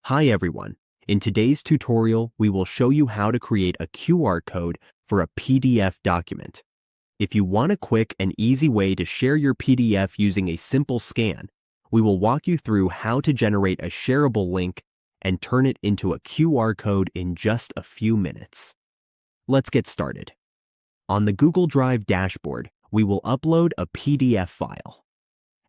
Hi everyone. In today's tutorial, we will show you how to create a QR code for a PDF document. If you want a quick and easy way to share your PDF using a simple scan, we will walk you through how to generate a shareable link and turn it into a QR code in just a few minutes. Let's get started. On the Google Drive dashboard, we will upload a PDF file.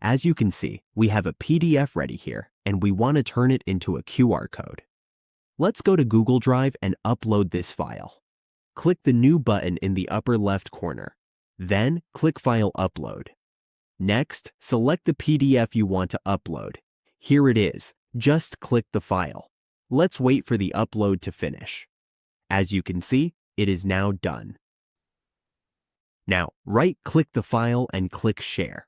As you can see, we have a PDF ready here, and we want to turn it into a QR code. Let's go to Google Drive and upload this file. Click the New button in the upper left corner. Then, click File Upload. Next, select the PDF you want to upload. Here it is. Just click the file. Let's wait for the upload to finish. As you can see, it is now done. Now, right-click the file and click Share.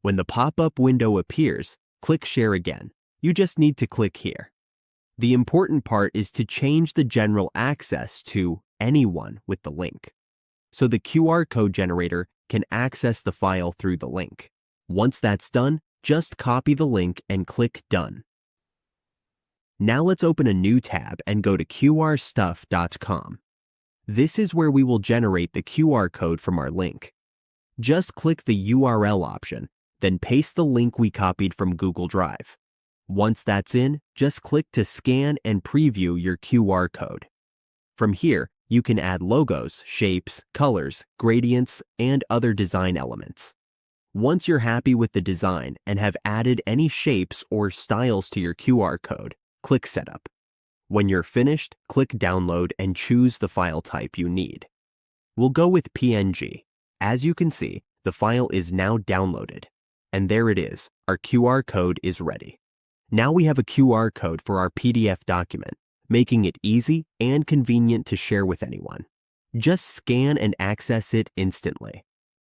When the pop-up window appears, click Share again. You just need to click here. The important part is to change the general access to anyone with the link, so the QR code generator can access the file through the link. Once that's done, just copy the link and click Done. Now let's open a new tab and go to qrstuff.com. This is where we will generate the QR code from our link. Just click the URL option, then paste the link we copied from Google Drive. Once that's in, just click to scan and preview your QR code. From here, you can add logos, shapes, colors, gradients, and other design elements. Once you're happy with the design and have added any shapes or styles to your QR code, click Setup. When you're finished, click Download and choose the file type you need. We'll go with PNG. As you can see, the file is now downloaded. And there it is, our QR code is ready. Now we have a QR code for our PDF document, making it easy and convenient to share with anyone. Just scan and access it instantly.